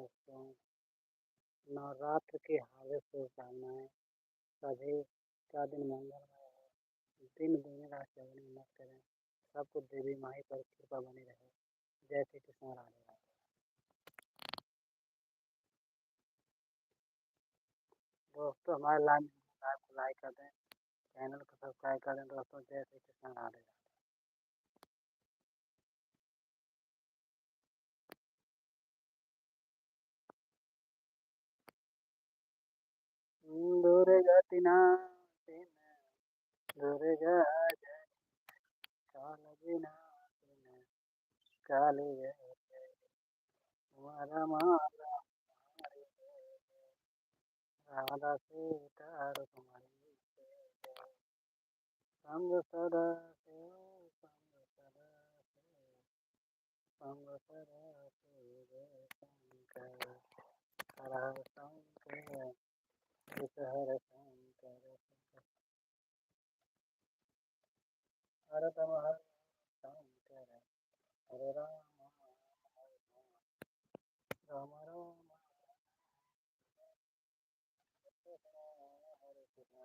दोस्तों, नवरात्र की हार्दिक शुभकामनाएं। सभी का दिन मंगलमय हो, दिन दूनी रात चौगुनी मत करें। सबको देवी माई पर कृपा बनी रहे। जय श्री कृष्ण, राधे राधे। दोस्तों, हमारे लाइव को लाइक कर दें, चैनल को सब्सक्राइब कर दें। दोस्तों, जय श्री कृष्ण, राधे राधे। दुर्गति नाशिनी, दुर्गा जय, काल विनाशिनी, काली जय जय, उमा रमा हरि जय, राधा सीता रुक्मिणी जय जय, शंभ सदा शिव, शंभ सदा शिव, शंभ सदा शिव जय शंकर, हर हर शंकर, दुख हर शंकर, हर तम हर शंकर, हरे राम राम राम, कृष्ण हरे कृष्ण,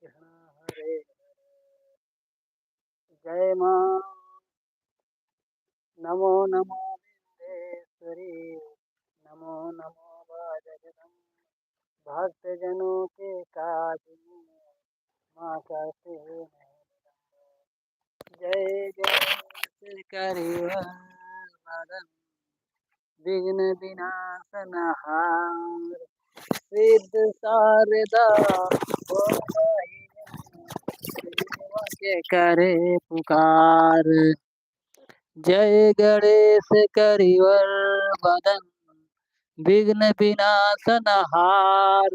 कृष्ण हरे हरे। जय मां, नमो नमो विंध्येश्वरी, नमो नमो जगदम्ब, भक्त जनों के काज में माँ करते हैं। जय जय श्री करिवरदन, विघ्न विनाशनहार, सिद्ध शारदा के करे पुकार। जय गणेश करिवर वदन, विघ्न विनाशनहार,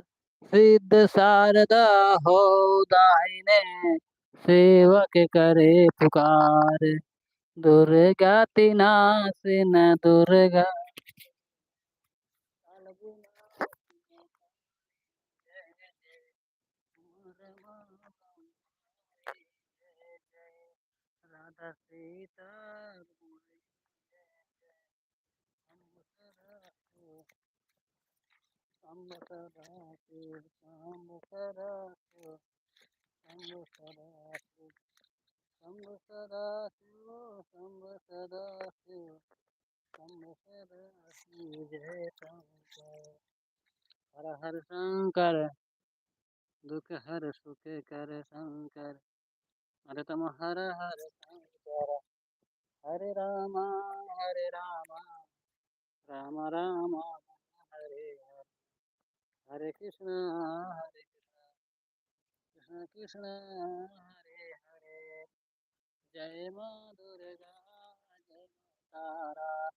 सिद्ध शारदा हो दाहिने, सेवक करे पुकार। दुर्गा तिनासिन दुर्गा, राधा सीता शंभ सदा शिव, शंभ सदा शिव, शंभ सदा शिव, शंभ सदा शिव, शंभ सदा शिव, शंभ सदा शिव जय शंकर, हर हर शंकर, दुख हर सुख कर शंकर, हरे तम हर हर शंकर, हरे राम राम राम हरे हरे, हरे कृष्ण कृष्ण कृष्ण हरे हरे। जय मां दुर्गा, जय मां तारा,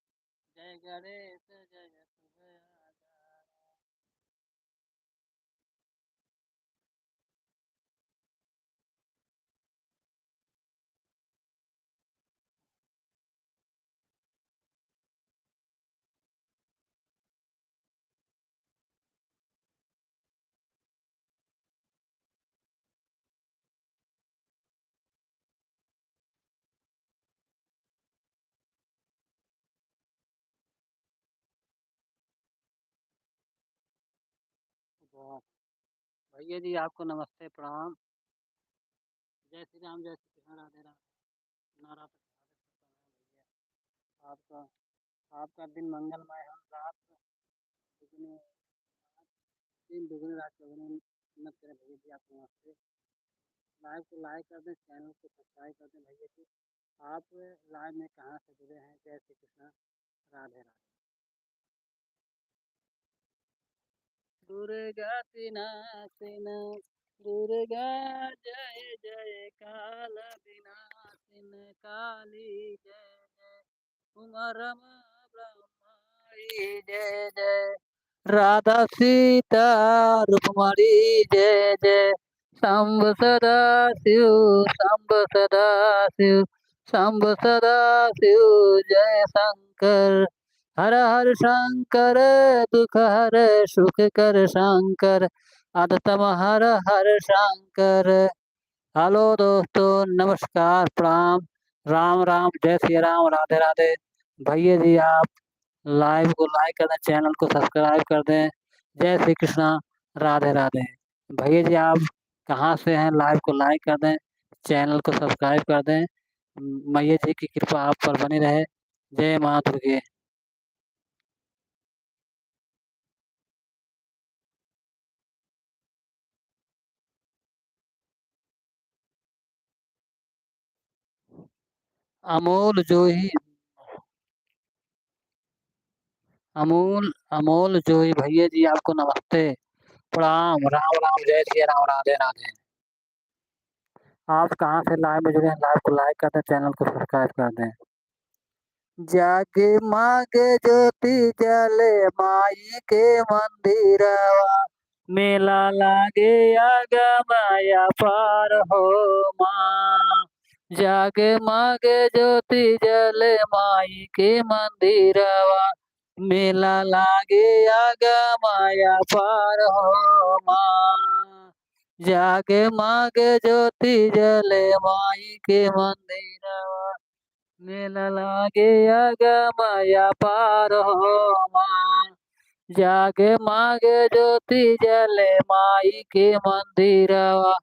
जय गणेश जय सुभद्रा। भैया जी, आपको नमस्ते प्रणाम। जय श्री राम, जय श्री कृष्ण, राधे राधे। नवरात्र की हार्दिक शुभकामनाएं भैया। आपका आपका दिन मंगलमय हो। रात दुगनी, दिन दुगनी रात चौगुनी मत करें भैया जी। आपको नमस्ते। लाइव को लाइक कर दें, चैनल को सब्सक्राइब कर दें भैया जी। आप लाइव में कहाँ से जुड़े हैं? जय श्री कृष्ण, राधे राधे। दुर्गा तिनासिन, दुर्गा जय जय, काल विनाशिन, काली जय जय, उमा रमा ब्रह्माई जय जय, राधा सीता रुक्मिणी जय जय, शंभ सदा शिव, शंभ सदा शिव, शंभ सदा शिव जय शंकर, हर हर शंकर, दुख हर सुख कर शंकर, अदतम हर हर शंकर। हेलो दोस्तों, नमस्कार प्रणाम, राम राम, जय श्री राम, राधे राधे। भैया जी, आप लाइव को लाइक कर दें, चैनल को सब्सक्राइब कर दें। जय श्री कृष्णा, राधे राधे। भैया जी आप कहाँ से हैं? लाइव को लाइक कर दें, चैनल को सब्सक्राइब कर दें। मैया जी की कृपा आप पर बनी रहे। जय माँ दुर्गे। अमोल जोही, अमोल अमोल जोही भैया जी आपको नमस्ते, प्रणाम, राम राम, जय श्री राम, राधे राधे। आप कहाँ से लाइव में जुड़े हैं? लाइव को लाइक कर दें, चैनल को सब्सक्राइब कर दें। जागे मागे ज्योति जले माई के मंदिरवा, मेला लागे आगा माया पार हो माँ। जागे मागे ज्योति जले माई के मंदिरवा, मेला लागे आगा माया पार हो माँ। जागे मागे ज्योति जले माई के मंदिरवा, मेला लागे आगा माया पार हो माँ। जागे मागे ज्योति जले माई के मंदिरवा,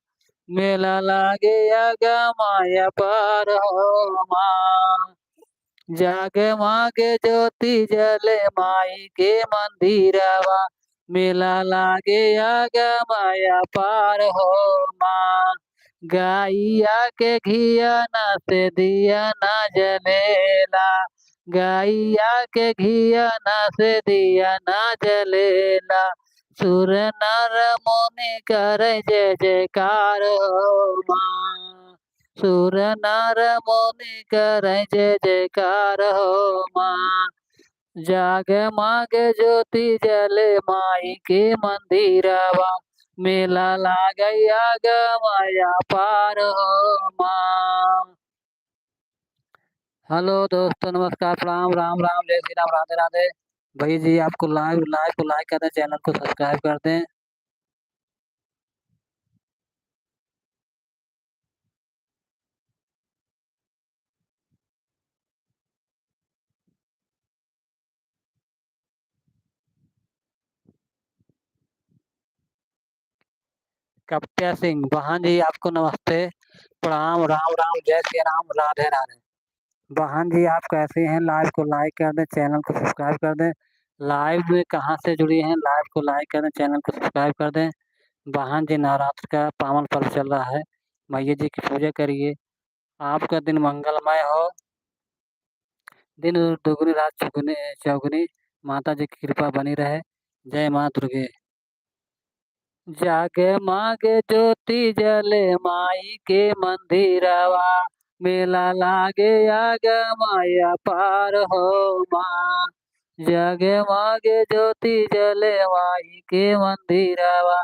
मेला लागे आगा माया पार हो माँ। जागे मागे ज्योति जले माई के मंदिरवा, मेला लागे आगा माया पार हो माँ। गैया के घिया न से दिया न जलेला, गैया के घिया न से दिया न जलेला। सुर नर मुनि करे जय जयकार हो माँ। सुर नर मुनि करे जय जयकार हो माँ। जाग माग ज्योति जले माई के मंदिरवा, मेला लागैया ग माया पार हो माँ। हेलो दोस्तों, नमस्कार, प्रणाम, राम राम, जय श्री राम, राधे राधे। भैया जी आपको लाइव लाइव को लाइक कर दें, चैनल को सब्सक्राइब कर दें। कप्त्या सिंह बहन जी आपको नमस्ते, प्रणाम, राम राम, जय श्री राम, राधे राधे। बहन जी आप कैसे हैं? लाइव को लाइक कर दें, चैनल को सब्सक्राइब कर दें। लाइव में कहाँ से जुड़ी हैं? लाइव को लाइक कर दें, चैनल को सब्सक्राइब कर दें। बहन जी नवरात्र का पावन पर्व चल रहा है, मैया जी की पूजा करिए, आपका दिन मंगलमय हो। दिन दुगनी रात चौगुनी चौगुनी, माता जी की कृपा बनी रहे। जय माँ दुर्गे। जागे मागे ज्योति जले माई के मंदिरवा, मेला लागे आगा माया पार हो माँ। जागे मागे ज्योति जले माई के मंदिरवा,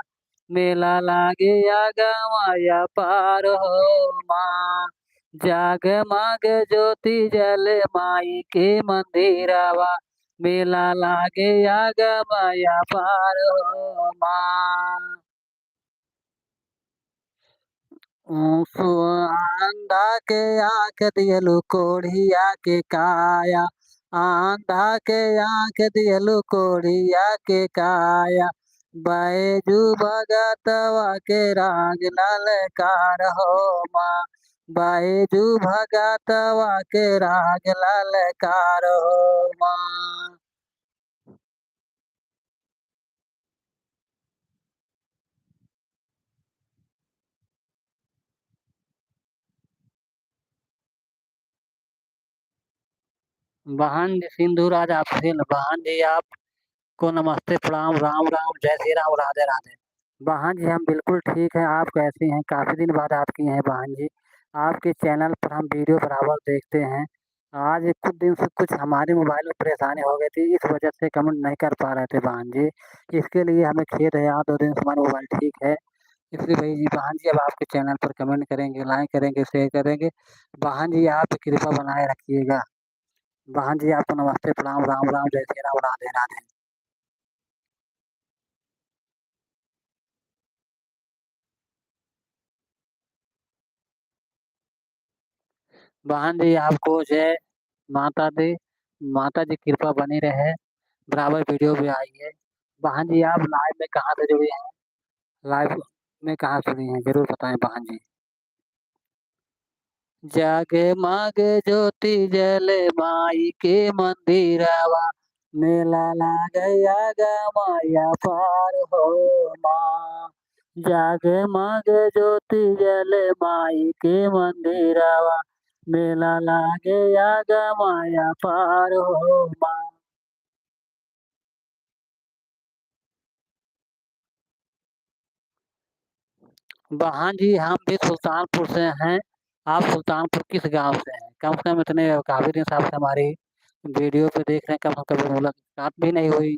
मेला लागे आगा माया पार हो माँ। जाग माग ज्योति जले माई के मंदिरवा, मेला लागे आगा माया पार हो माँ। आंधा के आँख दियलु कोढ़िया के काया, आंधा के आँख दियलु कोढ़िया के काया। बैजू भगतवा के राग ललकार हो माँ। बैजू भगतवा के राग ललकार हो माँ। बहन जी सिंधु राज आपसे, बहन जी आपको नमस्ते, प्रणाम, राम राम, जय श्री राम, राधे राधे। बहन जी हम बिल्कुल ठीक हैं, आप कैसी हैं? काफ़ी दिन बाद आपकी हैं बहन जी। आपके चैनल पर हम वीडियो बराबर देखते हैं। आज कुछ दिन से कुछ हमारे मोबाइल में परेशानी हो गई थी, इस वजह से कमेंट नहीं कर पा रहे थे बहन जी। इसके लिए हमें खेद है, आज 2 दिन से हमारा मोबाइल ठीक है। इसलिए भाई जी बहन जी अब आपके चैनल पर कमेंट करेंगे, लाइक करेंगे, शेयर करेंगे। बहन जी आप कृपा बनाए रखिएगा। बहन जी आपको नमस्ते, प्रणाम, राम राम, जय श्री राम, राधे राधे। बहन जी आपको जय माता दी। माता जी की कृपा बनी रहे, बराबर वीडियो भी आई है। बहन जी आप लाइव में कहाँ से जुड़ी हैं? लाइव में कहाँ से जुड़ी हैं? ज़रूर बताएँ बहन जी। जगमग ज्योति जले माई के मंदिरवा, मेला लागया गमया पार हो माँ। जगमग ज्योति जले माई के मंदिरवा, मेला लागया गमया पार हो माँ। बहन जी हम भी सुल्तानपुर से हैं। आप सुल्तानपुर किस गांव से हैं? कम से कम इतने काफी दिन साहब से हमारी वीडियो पे देख रहे हैं, कम कभी मुलाकात भी नहीं हुई।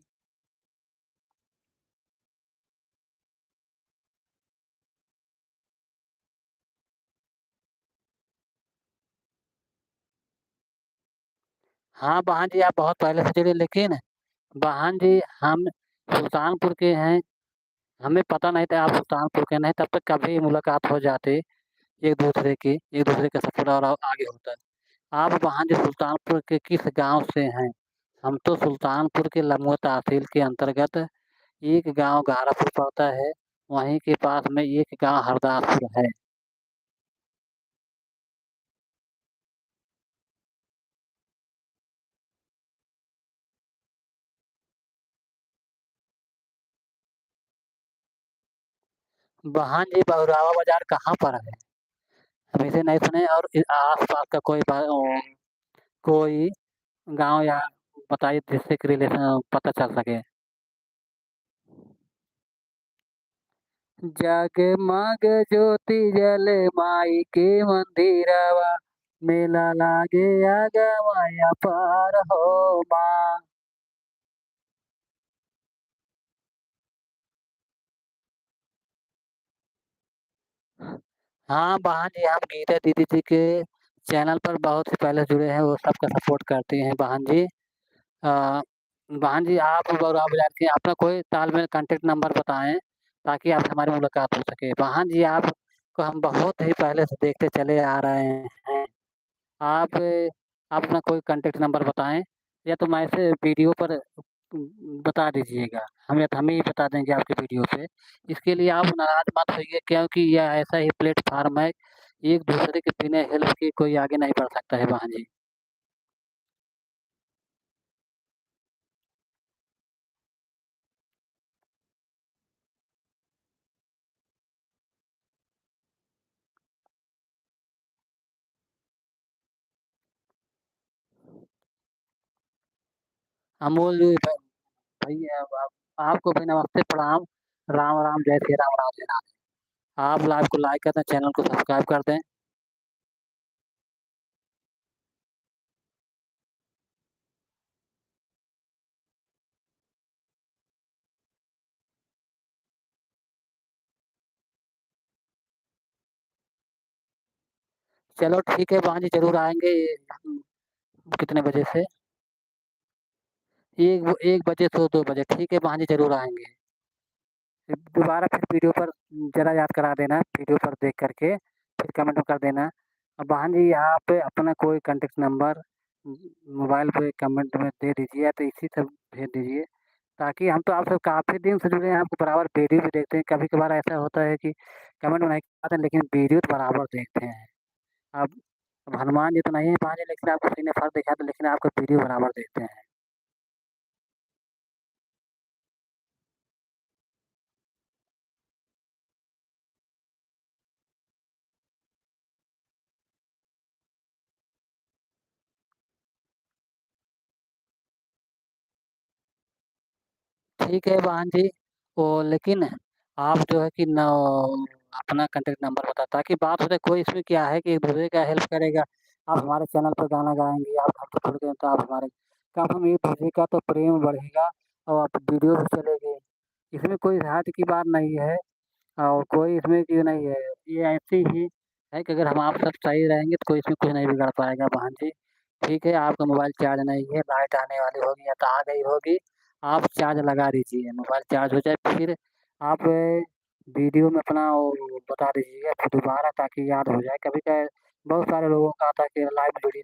हाँ बहन जी आप बहुत पहले से जुड़े, लेकिन बहन जी हम सुल्तानपुर के हैं। हमें पता नहीं था आप सुल्तानपुर के नहीं, तब तक कभी मुलाकात हो जाती एक दूसरे का सफर और आगे होता। आप बहन जी सुल्तानपुर के किस गांव से हैं? हम तो सुल्तानपुर के लमुआ तहसील के अंतर्गत एक गांव गारापुर पड़ता है, वहीं के पास में एक गांव हरदासपुर है। बहन जी बहुरावा बाजार कहाँ पर है? हम इसे नहीं सुने। और आस पास का कोई गांव या बताइए जिससे कि रिलेशन पता चल सके। जगमग ज्योति जले माई के मंदिरवा, मेला लागे आगमया पार हो माँ। हाँ बहन जी हम गीता दीदी जी के चैनल पर बहुत से पहले जुड़े हैं, वो सबका सपोर्ट करती हैं बहन जी। अ, बहन जी आप बउरा बाजार के अपना कोई तालमेल कांटेक्ट नंबर बताएं, ताकि आपसे हमारी मुलाकात हो सके। बहन जी आपको हम बहुत ही पहले से देखते चले आ रहे हैं। आप आप अपना कोई कांटेक्ट नंबर बताएं, या तो मैं ऐसे वीडियो पर बता दीजिएगा, हम ही बता देंगे आपके वीडियो पे। इसके लिए आप नाराज मत होइए, क्योंकि यह ऐसा ही प्लेटफार्म है, एक दूसरे के बिना हेल्प के कोई आगे नहीं बढ़ सकता है बहन जी। अमोल जी भैया आपको भी नमस्ते प्रणाम। राम राम, जय श्री राम, राधे राधे। आप लाइव को लाइक कर दें, चैनल को सब्सक्राइब कर दें। चलो ठीक है बहन जी, जरूर आएंगे। कितने बजे से? 1 बजे से 2 बजे, ठीक है बहन जी जरूर आएंगे। दोबारा फिर वीडियो पर जरा याद करा देना, वीडियो पर देख करके फिर कमेंट में कर देना। अब बहन जी यहाँ पे अपना कोई कांटेक्ट नंबर मोबाइल पे कमेंट में दे दीजिए, या तो इसी से भेज दीजिए, ताकि हम तो आपसे काफ़ी दिन से जुड़े हैं, आपको बराबर वीडियो भी देखते हैं। कभी कभार ऐसा होता है कि कमेंट में नहीं पाते, लेकिन वीडियो तो बराबर देखते हैं। अब हनुमान जी तो नहीं है पाए, लेकिन आपको सीने फर्क दिखाते, लेकिन आपको वीडियो बराबर देखते हैं। ठीक है बहन जी। वो लेकिन आप जो है कि न अपना कांटेक्ट नंबर बता, ताकि बात हो जाए। कोई इसमें क्या है कि एक दूसरे का हेल्प करेगा। आप हमारे चैनल पर गाना गाएंगे, आप हमसे जुड़ गए तो आप हमारे, कम हम एक दूसरे का तो प्रेम बढ़ेगा, और आप वीडियो भी चलेगी। इसमें कोई राहत की बात नहीं है, और कोई इसमें क्यों नहीं है। ये ऐसी ही है कि अगर हम आप सब सही रहेंगे तो कोई इसमें कुछ नहीं बिगाड़ पाएगा बहन जी। ठीक है, आपका मोबाइल चार्ज नहीं है, लाइट आने वाली होगी या तो आ गई होगी। आप चार्ज लगा दीजिए, मोबाइल चार्ज हो जाए फिर आप वीडियो में अपना वो बता दीजिएगा फिर दोबारा, ताकि याद हो जाए। कभी क्या बहुत सारे लोगों का आता है कि लाइव में जुड़ी,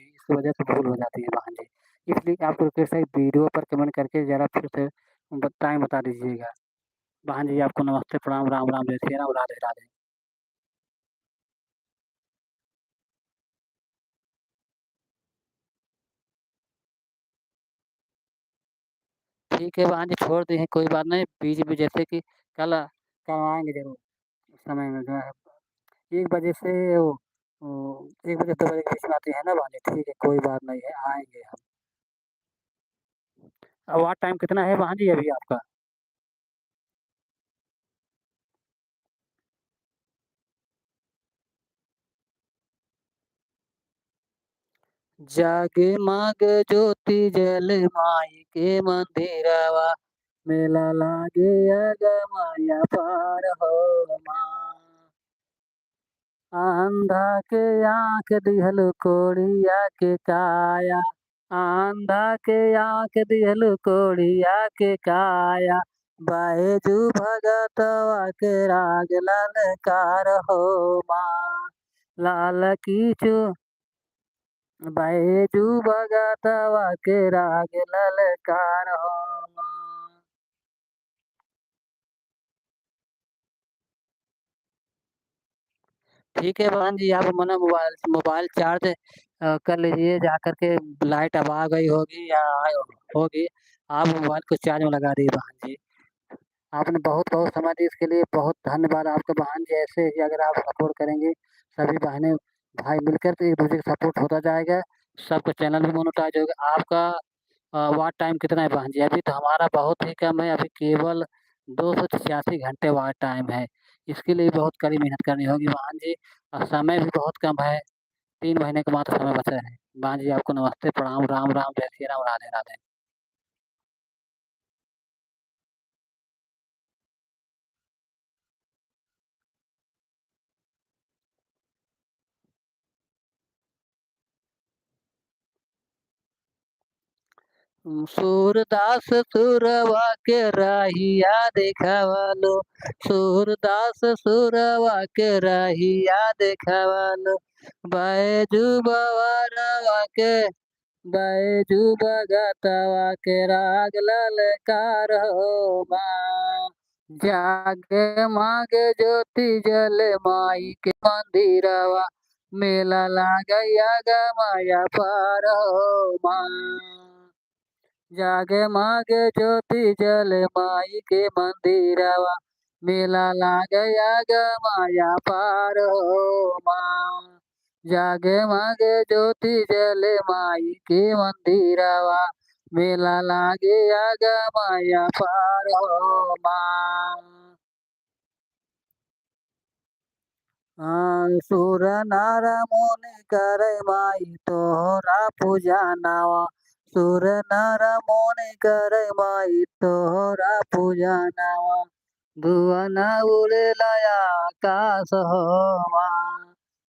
इस वजह से भूल हो जाती है बहन जी। इसलिए आपको रिक्वेस्ट है वीडियो पर कमेंट करके ज़रा फिर से टाइम बता दीजिएगा। बहन जी आपको नमस्ते, प्रणाम, राम राम, जय श्री राम, राधे राधे। ठीक है बहन जी, छोड़ दिए हैं, कोई बात नहीं, बीच में जैसे कि कल कल आएँगे ज़रूर, उस समय में जो है 1 बजे से वो 1 बजे 2 बजे के बीच में आती है ना बहन जी, ठीक है, कोई बात नहीं है, आएँगे हम। अब वहाँ टाइम कितना है बहन जी अभी आपका? जगमग ज्योति जल माई के मंदिरवा, मेला लागे अगमया पार हो माँ। अंधा के आँख दिहलु कोढ़िया के काया, अंधा के आँख दिहलु कोढ़िया के काया, बैजू भगतवा के राग ललकार हो माँ। लाल की चू बैजू भगतवा के राग ललकार हो माँ। ठीक है बहन जी, आप मना मोबाइल मोबाइल चार्ज कर लीजिए जा कर के, लाइट अब आ गई होगी या होगी, आप मोबाइल को चार्ज में लगा दिए बहन जी। आपने बहुत-बहुत समय दी, इसके लिए बहुत धन्यवाद आपका बहन जी। ऐसे ही अगर आप सपोर्ट करेंगे, सभी बहनें भाई मिलकर तो एक-दूसरे का सपोर्ट होता जाएगा, सबका चैनल भी मोनेटाइज होगा। आपका वॉच टाइम कितना है बहन जी? अभी तो हमारा बहुत ही कम है, अभी केवल 286 घंटे वॉच टाइम है। इसके लिए बहुत कड़ी मेहनत करनी होगी बहन जी, और समय भी बहुत कम है, 3 महीने का मात्र समय बचा है। बहन जी आपको नमस्ते, प्रणाम, राम राम, जय श्री राम, राधे राधे। सूरदास सुरवा के राहिया देखावलो, सूरदास सुरवा के राहिया देखावलो, बैजू बवरवा के बैजू भगतवा के राग ललकार हो माँ। जागे मागे ज्योति जल माई के मंदिरवा, मेला लागैया गमया पार हो माँ। जागे मागे ज्योति जल माई के मंदिरवा, मेला लागैया गमया पार हो माँ। जागे मागे ज्योति जल माई के मंदिरवा, मेला लागे गमया पार हो माँ। सुर नर मुनि करे माई तोहरा पूजा नावा, सुर नर मुनि करे माई तोहरा पूजा नावा, भुवन उड़े लया आकाश होवा।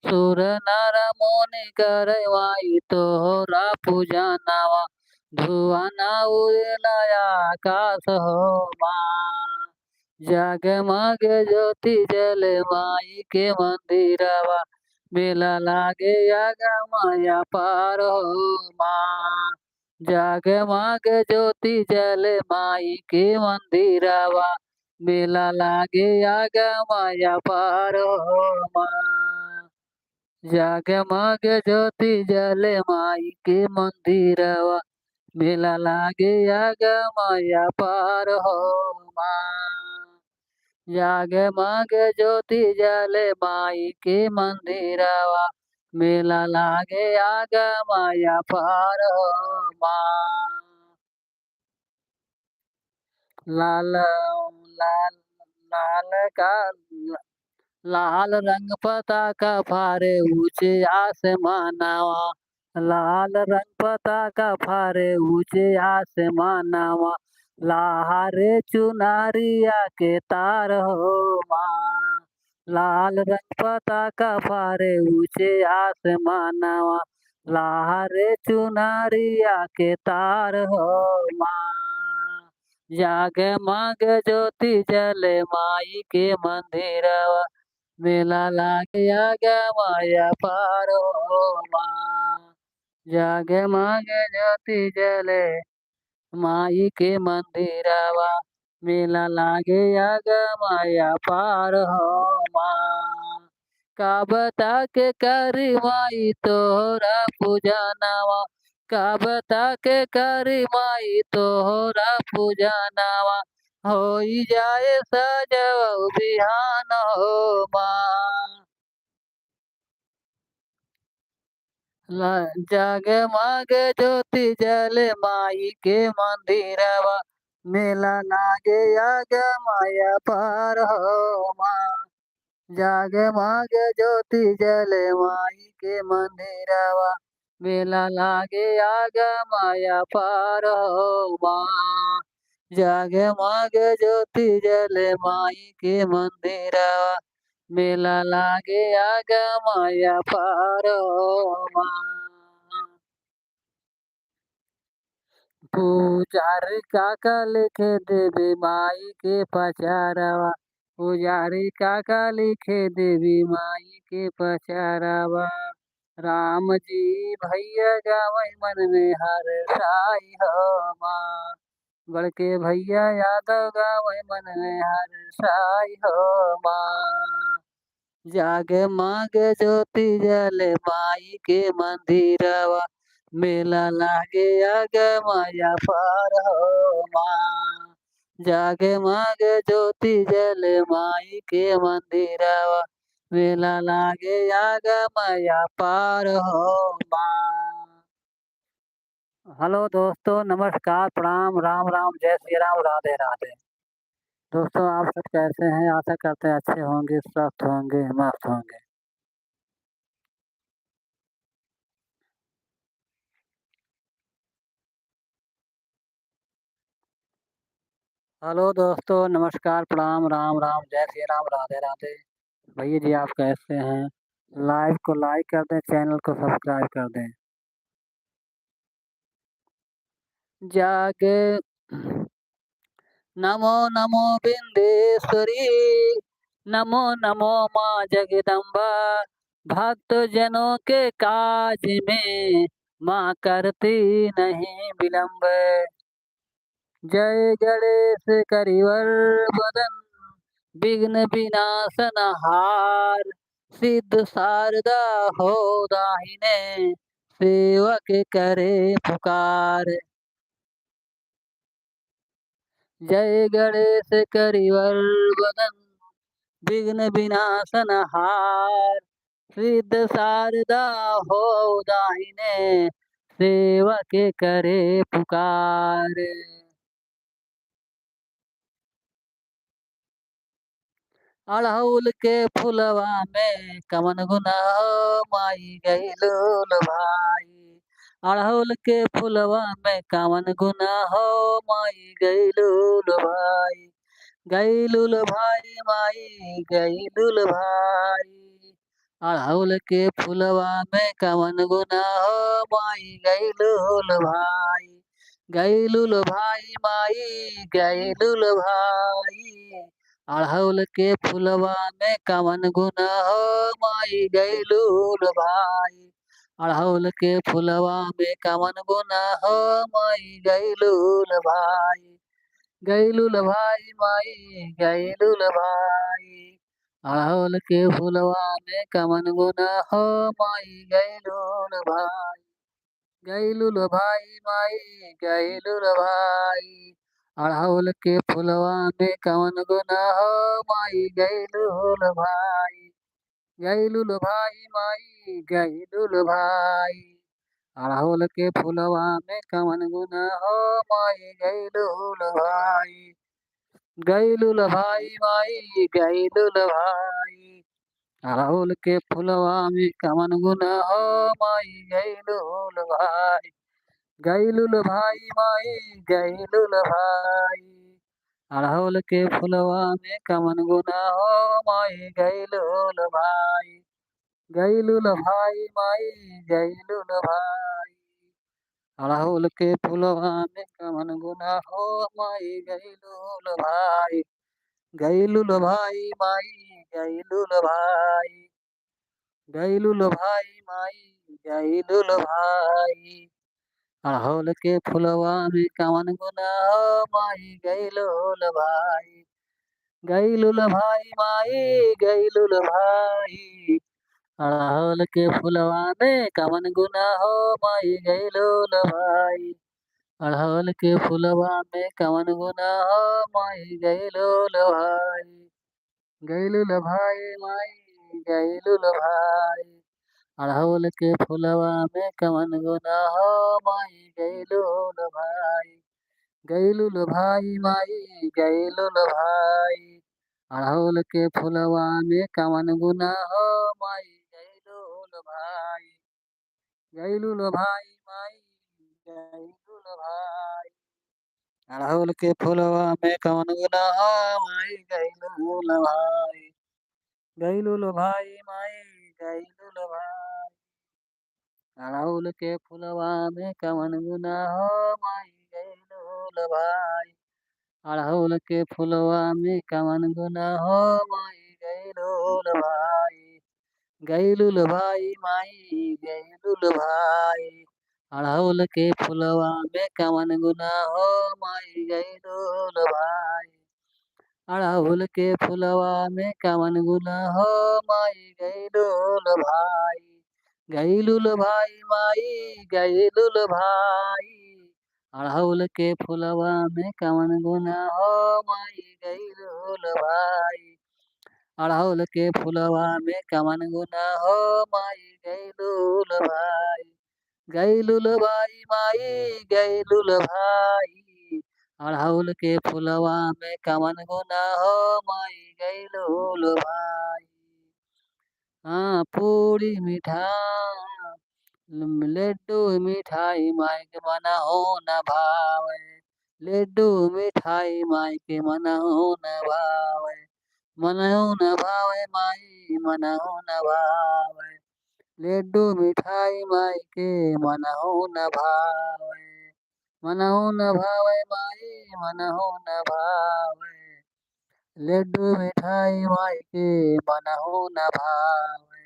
सुर नर मुनि करे माई तोहरा पूजा नावा, भुवन उड़े लया आकाश होवा। जगमग ज्योति जल माई के मंदिरवा, मेला लागे गमया पार हो माँ। जगमग ज्योति जल माई के मंदिरवा, मेला लागे गमया पार हो माँ। जगमग ज्योति जल माई के मंदिरवा, मेला लागे गमया पार हो माँ। जगमग ज्योति जल माई के मंदिरवा, मेला लागे गमया पार हो माँ। लाल लाल लाल का लाल रंग पताका फारे ऊँचे आसमानवा, लाल रंग पताका फारे ऊँचे आसमानवा, लहरे चुनरिया के तार हो माँ। लाल रंग पताका फारे ऊँचे आसमानवा, लहरे चुनरिया के तार हो माँ। जगमग ज्योति जल माई के मंदिरवा, मेला लागे गमया पार हो माँ। जागे मागे ज्योति जले माई के मंदिरवा मेला लागे आग माया पार हो माँ का बता के करी माई तोहरा पूजा नावा का बता के करी माई तोहरा पूजा नावा होई जाए सजव बिहान हो माँ जागे मागे ज्योति जले माई के मंदिरवा मेला लागे आग माया पार हो माँ जागे मागे ज्योति जले माई के मंदिरवा मेला लागे आग माया पार हो माँ जागे मागे ज्योति जले माई के मंदिरवा मेला लागे आग माया पार हो माँ पुजारी काका लिखे देवी माई के पचारवा पुजारी काका लिखे देवी माई के पचारवा राम जी भैया गावे मन में हर साई हो माँ बड़के भैया यादव गावे मन में हर साई हो माँ जागे मागे ज्योति जले माई के मंदिरवा मेला लागे आग माया पार हो माँ जागे मागे ज्योति जले माई के मंदिरवा मेला लागे आग माया पार हो माँ। हेलो दोस्तों, नमस्कार, प्रणाम, राम राम, जय श्री राम, राधे राधे। दोस्तों आप सब कैसे हैं? आशा करते हैं अच्छे होंगे, स्वस्थ होंगे, मस्त होंगे। हेलो दोस्तों, नमस्कार, प्रणाम, राम राम, जय श्री राम, राधे राधे। भैया जी आप कैसे हैं? लाइव को लाइक कर दें, चैनल को सब्सक्राइब कर दें। जागे नमो नमो बिंदेश्वरी, नमो नमो माँ जगदम्बा, भक्त जनों के काज में माँ करती नहीं विलम्ब। जय गणेश करिवर वदन, विघ्न विनाशन हार, सिद्ध शारदा हो दाहिने, सेवक करे पुकार। जय गणेश करिवर वदन, विघ्न विनाशन हार, सिद्ध शारदा हो दाहिने, सेवक करे पुकार। अड़हुल के फुलवा में कवन गुना हो माई गईलुल भाई। अड़हुल के फुलवा में कवन गुना हो माई गईलुल भाई। गईलुल भाई माई गईलुल भाई। अड़हुल के फुलवा में कवन गुना हो माई गईलुल भाई। गईलुल भाई माई गईलुल भाई। अड़हुल के फुलवा में कवन गुना हो माई गईलुल भाई। अड़हुल के फुलवा में कवन गुना हो माई गईलुल भाई। गईलुल भाई माई गईलुल भाई। अड़हुल के फुलवा में कवन गुना हो माई गईलुल भाई। गईलुल भाई माई गईलुल भाई। अड़हुल के फुलवा में कवन गुना हो माई गईलुल भाई। गईलुल भाई माई गईलुल भाई। अड़हुल के फुलवा में कवन गुना हो माई गईलुल भाई। गईलुल भाई माई गईलुल भाई। अड़हुल के फुलवा में कवन गुना हो माई गईलुल भाई। गईलुल भाई माई गईलुल भाई। अड़हुल के फुलवा में कवन गुना हो माई गईलुल भाई। गईलुल भाई माई गईलुल भाई। अड़हुल के फुलवा में कवन गुना हो माई गईलुल भाई। गईलुल भाई माई गईलुल भाई। गईलुल भाई माई गइलुल भाई। अड़हुल के फुलवा में कवन गुना हो माई गइलुल भाई। गइलुल भाई माई गइलुल भाई। अड़हुल के फुलवा में कवन गुना हो माई गइलुल भाई। अड़हुल के फुलवा में कवन गुना हो माई गइलुल भाई। गइलुल भाई माई गइलुल भाई। अड़हुल के फुलवा में कवन गुना हो माई गइलुल भाई। गइलुल भाई माई गइलुल भाई। अड़हुल के फुलवा में कवन गुना हो माई गइलुल भाई। गइलुल भाई माई गइलुल भाई। अड़हुल के फुलवा में कवन गुना हो माई गइलुल भाई। गइलुल भाई माई गइलुल भाई। अड़हुल के फुलवा में कवन गुना हो माई गइलुल भाई। अड़हुल के फुलवा में कवन गुना हो माई गइलुल भाई। गइलुल भाई माई गइलुल भाई। अड़हुल के फुलवा में कवन गुना हो माई गइलुल भाई। अड़हुल के फुलवा में कवन गुना हो माई गइलुल भाई। गइलुल भाई माई गइलुल भाई। अड़हुल के फुलवा में कवन गुना हो माई गइलुल भाई। अड़हुल के फुलवा में कवन गुना हो माई गइलुल भाई। गइलुल भाई माई गइलुल भाई। अड़हुल के फुलवा में कवन गुना हो माई गइलुल भाई। हाँ पूरी मिठाई लड्डू मिठाई माई के मना हो न भावे। लड्डू मिठाई माई के मना हो न भावे। मन हो न भावे माई मन हो न भावे। लड्डू मिठाई माई के मन हो न भावे। मन हो न भावे माई मन हो न भावे। लड्डू मिठाई माई के मन हो न भावे।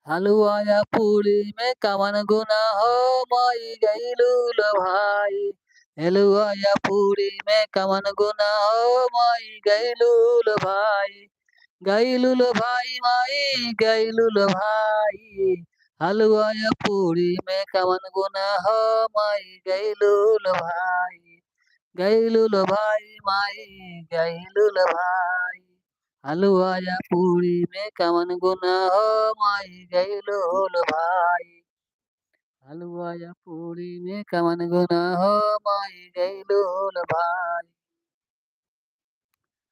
हलवा या पूरी में कवन गुना हो माई गइलुल भाई। हलवा या पूरी में कवन गुना हो माई गइलुल भाई। गइलुल भाई माई गइलुल भाई। हलवा या पूरी में कवन गुना हो माई गइलुल भाई। गइलुल भाई माई गइलुल भाई। हलवा या पूरी में कवन गुना हो माई गइलुल भाई। हलवा या पूरी में कवन गुना हो माई गइलुल भाई।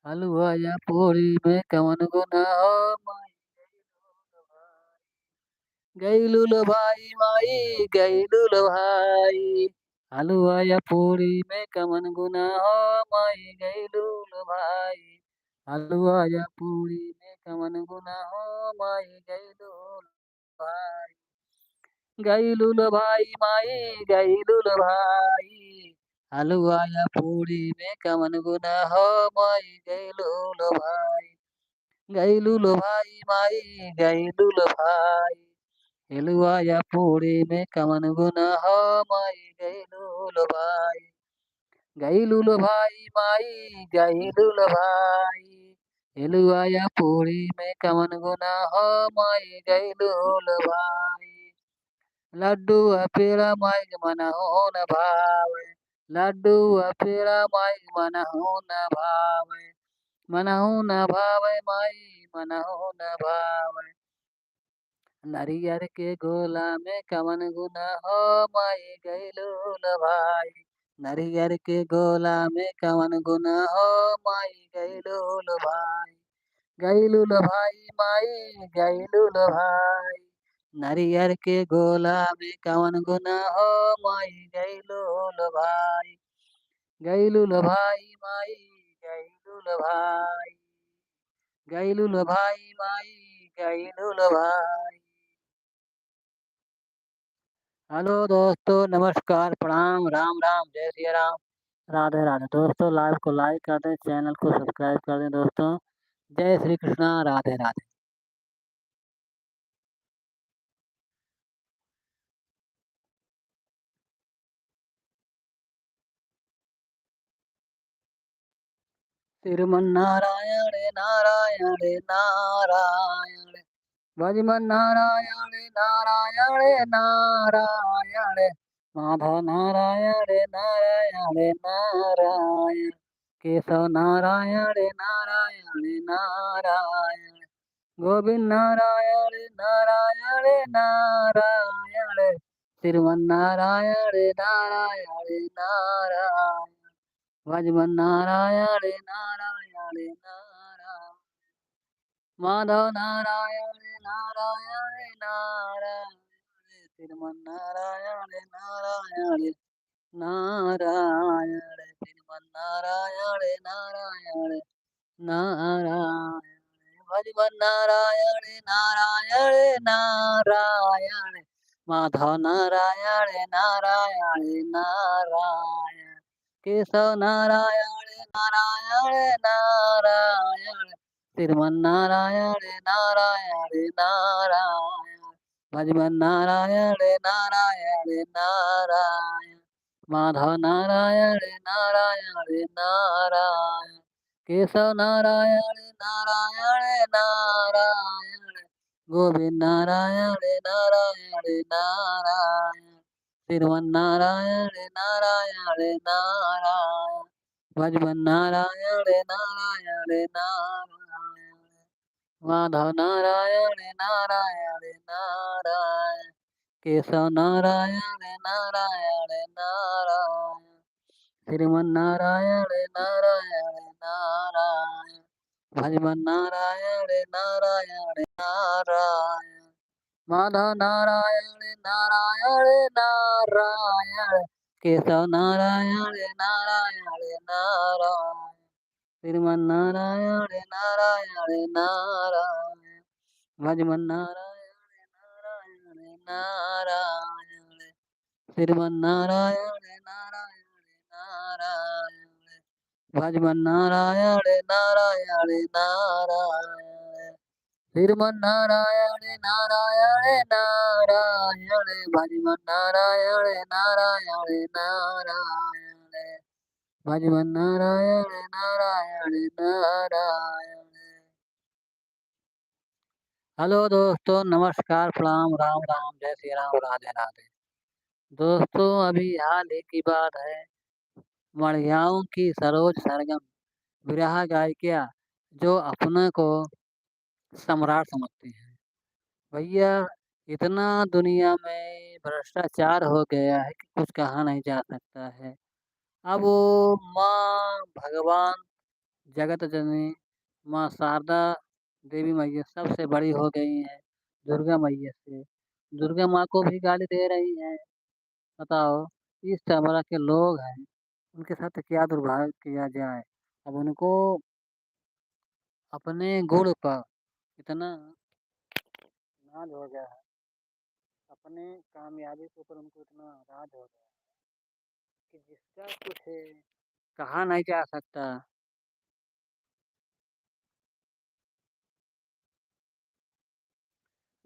हलवा या पूरी में कवन गुना हो माई गइलुल भाई। गइलुल भाई माई गइलुल भाई। हलवा या पूरी में कवन गुना हो माई गइलुल भाई। हलवा या पूरी में कवन गुना हो माई गइलुल भाई। गइलुल भाई माई गइलुल भाई। हलवा या पूरी में कवन गुना हो माई गइलुल भाई। गइलुल भाई माई गइलुल भाई। हलवा या पूरी में कवन गुना हो माई गइलुल भाई। गइलुल भाई माई गइलुल भाई। हलवा या पूरी में कवन गुना हो माई गइलुल भाई। लड्डू पेड़ा माई के मन हो न भावे। लड्डू पेड़ा माई के मन हो न भावे। मन हो न भावे माई मन हो न भावे। नारियर के गोला में कवन गुना हो माई गइलुल भाई। नारियर के गोला में कवन गुना हो माई गइलुल भाई। गइलुल भाई माई गइलुल भाई। नारियर के गोला में कवन गुना हो माई गइलुल भाई। गइलुल भाई माई गइलुल भाई। गइलुल भाई माई गइलुल भाई। हेलो दोस्तों नमस्कार प्रणाम राम राम जय सिया राम। राधे राधे दोस्तों लाइव को लाइक कर दें चैनल को सब्सक्राइब कर दें दोस्तों। जय श्री कृष्णा राधे राधे। श्रीमन्नारायण नारायण नारायण भजमन नारायण नारायण नारायण माधव नारायण नारायण नारायण केशव नारायण नारायण नारायण गोविंद नारायण नारायण नारायण श्रीमन्नारायण नारायण नारायण भजमन नारायण नारायण नारायण माधव नारायण नारायण नारायण श्रीमन्नारायण नारायण नारायण श्रीमन्नारायण नारायण नारायण भजमन नारायण नारायण नारायण माधव नारायण नारायण नारायण केशव नारायण नारायण नारायण श्रीमन्नारायण नारायण नारायण भजमन नारायण नारायण नारायण माधव नारायण नारायण नारायण केशव नारायण नारायण नारायण गोविंद नारायण नारायण नारायण श्रीमन्नारायण नारायण नारायण भजमन नारायण नारायण नारायण माधव नारायण नारायण नारायण केशव नारायण नारायण नारायण श्रीमन्नारायण नारायण नारायण भजमन नारायण नारायण नारायण माधव नारायण नारायण नारायण केशव नारायण नारायण नारायण श्रीमन्नारायण नारायण नारायण भजमन नारायण नारायण नारायण श्रीमन्नारायण नारायण नारायण भजमन नारायण नारायण नारायण श्रीमन्नारायण नारायण नारायण भजमन नारायण नारायण नारायण भजमन नारायण नारायण नारायण। हेलो दोस्तों, नमस्कार, प्रणाम, राम राम, जय श्री राम, राधे राधे। दोस्तों, अभी हाल ही की बात है, मड़ियाओं की सरोज सरगम विरह गायिका जो अपने को सम्राट समझती हैं। भैया, इतना दुनिया में भ्रष्टाचार हो गया है कि कुछ कहा नहीं जा सकता है। अब वो माँ भगवान जगत जननी माँ शारदा देवी मैया सबसे बड़ी हो गई हैं दुर्गा मैया से। दुर्गा माँ को भी गाली दे रही हैं। बताओ, इस तरह के लोग हैं, उनके साथ क्या दुर्भाग्य किया जाए। अब उनको अपने गुण पर इतना नाज हो गया है, अपने कामयाबी के ऊपर उनको इतना राज हो गया है कि जिसका कुछ कहा नहीं जा सकता।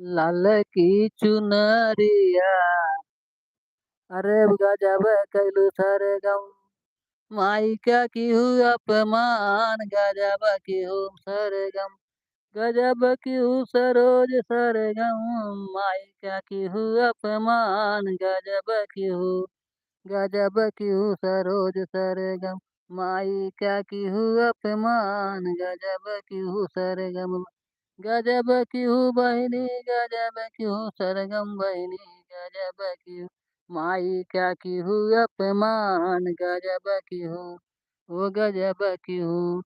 लाल की चुनरिया, अरे गजब कैलू सारे गम माई का की हूँ अपमान, गजब की हूँ सरगम, गजब की हूँ सरोज सरगम माई का की हूँ अपमान, गजब की हूँ सरोज सरगम माई का की हूँ अपमान, गजब की हूँ सरगम, गजब की हूँ बहिनी, गजब की हूँ सरगम बहिनी, गजब की हूँ माई क्या की हूँ अपमान, गजब की हूँ, ओ गजब की हूँ,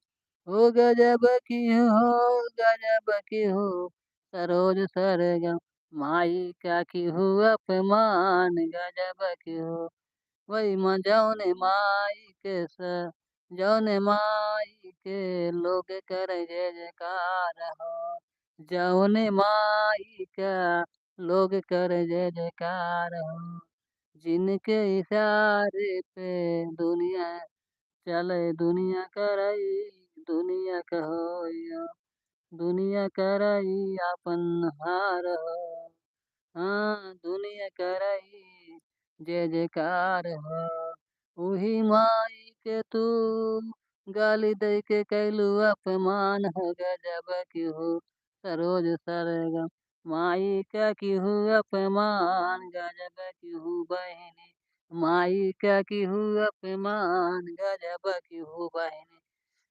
ओ गजब की हूँ, गजब की हूँ सरोज सरगम माई क्या की हूँ अपमान, गजब की हूँ। वही माँ जौने माई के जौने माई के लोग करे जय जयकार हो, जौने माई का लोग करे जय जयकार हो, जिनके इशारे पे दुनिया चले, दुनिया करई, दुनिया कहो यो, दुनिया करई अपन हार हो, हाँ दुनिया करई जय जयकार हो। उही माई के तू गाली दई के कैलू अपमान हो गजब की हो सरोज सरगम माई का की हूँ अपमान गजब की हूँ बहनी माई का की हूँ अपमान गजब की हूँ बहनी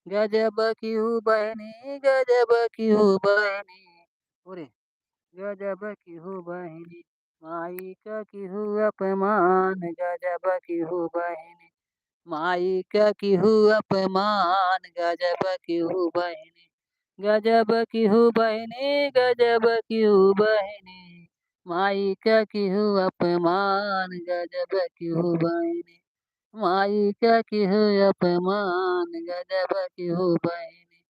गजब की हूँ बहनी गजब की हूँ बहनी अरे गजब की हूँ बहनी माई का की हूँ अपमान गजब की हूँ बहनी माई का की हूँ अपमान गजब की हूँ बहनी गजब की हूँ बहनी गजब की हूँ बहनी माई का की हूँ अपमान गजब की हूँ बहनी माई का की हूँ अपमान गजब की हूँ बहनी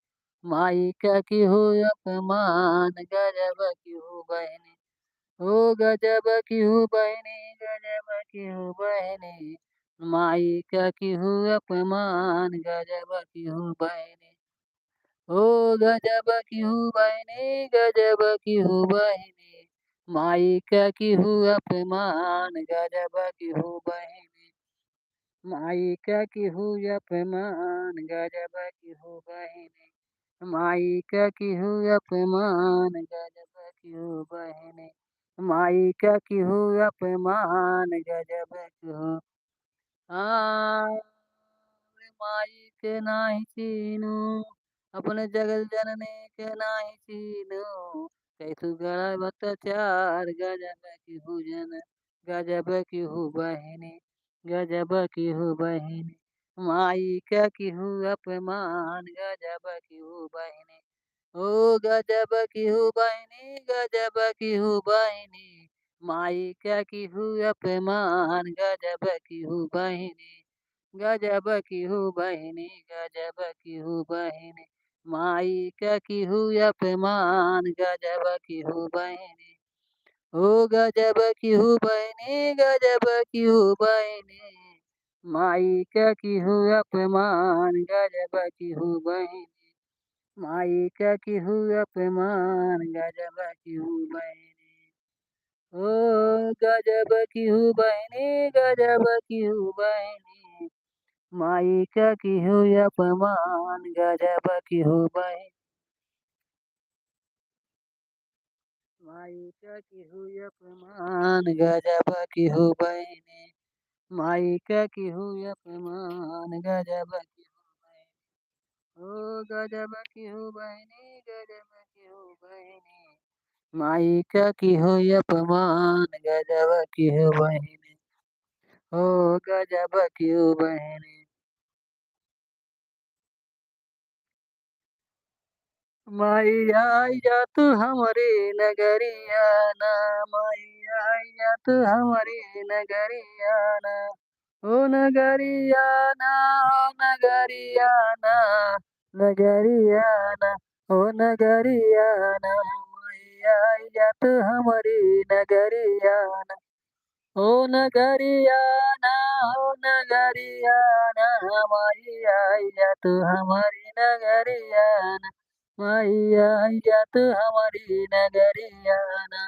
माई का की हूँ अपमान गजब की हूँ बहनी ओ गजब की हूँ बहनी गजब की हूँ बहनी माई का की हूँ अपमान गजब की हूँ बहनी ओ गजब की हूँ बहनी गजब की हूँ बहनी माई का की हूँ अपमान गजब की हूँ बहनी माई का की हूँ अपमान गजब की हूँ बहनी माई का की हूँ अपमान गजब की हूँ बहनी माई का की हूँ अपमान गजब की हूँ हाँ माई के नाही चीनू अपने जगत जननी के नाही चीनू कैसु गढ़ अत्याचार गजब की हूँ जन गजब की हूँ बहनी गजब की हूँ बहनी माई का की हूँ अपमान गजब की हूँ बहनी ओ गजब की हूँ बहनी गजब की हूँ बहनी माई का की हूँ अपमान गजब की हूँ बहनी गजब की हूँ बहनी गजब की हूँ बहनी माई का की हूँ अपमान गजब की हूँ बहनी ओ गजब की हूँ बहनी गजब की हूँ बहनी माई का की हूँ अपमान गजब की हूँ बहनी माई का की हूँ अपमान गजब की हूँ बहनी ओ गजब की हूँ बहनी गजब की हूँ बहनी माई का की हूँ अपमान गजब की हूँ बहनी माई का की हूँ अपमान गजब की हूँ बहनी माई का की हूँ अपमान गजब की हूँ बहनी ओ गजब की हूँ बहनी गजब की हूँ बहनी माई का की हूँ अपमान गजब की हूँ बहनी ओ गजब की हूँ बहनी माई आई जा तू हमारी नगरिया ना माई आई जा तू हमारी नगरिया ना ओ नगरिया ना ओ नगरिया ना नगरिया ना ओ नगरिया ना माई आई जा तू हमारी नगरिया ना ओ नगरिया ना ओ नगरिया ना माई आई जा तू हमारी नगरिया ना माई आई जा तू हमारी नगरिया ना